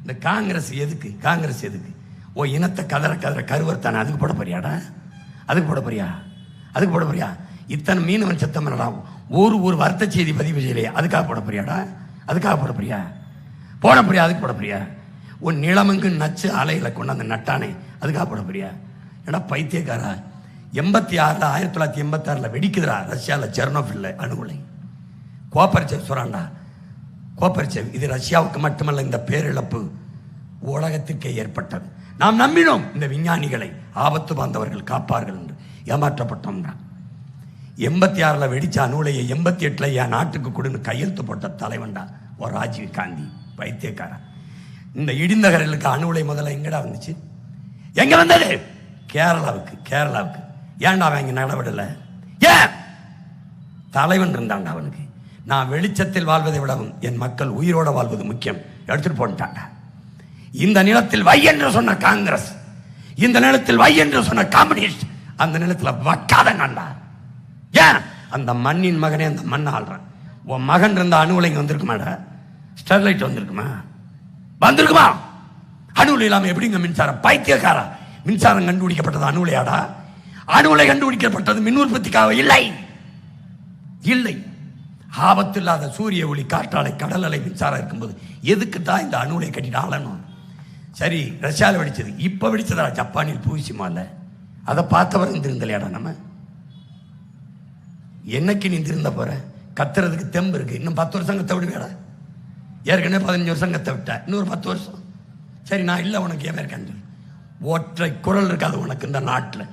இந்த காங்கிரஸ் எதுக்கு? காங்கிரஸ் எதுக்கு? ஓ இனத்தை கதற கருவறுத்தானே, அதுக்கு போட போறியாடா? அதுக்கு போட போறியா? அதுக்கு போட போறியா? இத்தனை மீனவன் சத்தம் பண்ணடா, ஒரு வருத்த செய்தி பதிவு செய்யலையே, அதுக்காக போட போறியாடா? அதுக்காக போட போறியா? போட போறியா? அதுக்கு போட போறியா? உன் நிலமங்கு நச்சு அலைகளை கொண்டாந்து நட்டானே, அதுக்காக போட போறியா? ஏன்னா பைத்தியக்காரா, 1986 வெடிக்குதுரா ரஷ்யாவில் செர்னோபில்ல அணு உலை. கோப்பரிச்சேவ் சொல்றான்டா, கோப்பரிச்சேவ், இது ரஷ்யாவுக்கு மட்டுமல்ல, இந்த பேரிழப்பு உலகத்திற்கே ஏற்பட்டது. நாம் நம்பினோம் இந்த விஞ்ஞானிகளை, ஆபத்து பாந்தவர்கள் காப்பார்கள் என்று. ஏமாற்றப்பட்டோம். 86 வெடிச்ச அணு உலையை 88 என் நாட்டுக்கு கொடுன்னு கையெழுத்து போட்ட தலைவன்டா ஒரு ராஜீவ் காந்தி. பைத்தியக்காரா, இந்த இடிந்தகரலுக்கு அணு உலை முதல்ல எங்கடா வந்துச்சு? எங்க வந்தது? கேரளாவுக்கு. கேரளாவுக்கு ஏன்டா அவன் இங்க நடவடில்ல? ஏன்? தலைவன் இருந்தான்டா அவனுக்கு. நான் வெளிச்சத்தில் வாழ்வதை விடவும் என் மக்கள் உயிரோட வாழ்வது முக்கியம், எடுத்துட்டு போட்டாங்க. இந்த நிலத்தில் வை என்று சொன்ன காங்கிரஸ், இந்த நிலத்தில் வை என்று சொன்ன கம்யூனிஸ்ட், அந்த நிலத்தில் வைக்காதங்கண்டா. ஏன்? அந்த மண்ணின் மகனே அந்த மண்ணை ஆள்றான். உன் மகன் இருந்த அணு உலைங்க வந்திருக்குமாடா? ஸ்டெர்லைட் வந்திருக்குமா? வந்திருக்குமா? அணு உலை இல்லாம எப்படிங்க மின்சாரம்? பைத்தியக்காரா, மின்சாரம் கண்டுபிடிக்கப்பட்டது அணு உலையாடா? அணு உலை கண்டுபிடிக்கப்பட்டது மின் உற்பத்திக்காக இல்லை. இல்லை. ஆபத்து இல்லாத சூரிய ஒளி, காற்றாலை, கடல் அலை, மின்சாரம் இருக்கும்போது எதுக்கு தான் இந்த அணு உலை கட்டிட்டு ஆளணும்? சரி, ரஷ்யாவில் வெடிச்சது, இப்ப வெடிச்சதா ஜப்பானில் பூசிமால, அதை பார்த்தவரும் திருந்தலையாடா? நம்ம என்னைக்கு நீ திருந்த போற? கத்துறதுக்கு தெம்பு இருக்கு. இன்னும் 10 வருஷம் கத்த விடுவேடா? ஏற்கனவே 15 வருஷம் கத்த விட்ட, இன்னொரு 10 வருஷம். சரி, நான் இல்லை உனக்கு ஏன் இருக்கேன்னு சொல்லு. ஒற்றை குரல் இருக்காது உனக்கு இந்த நாட்டில்.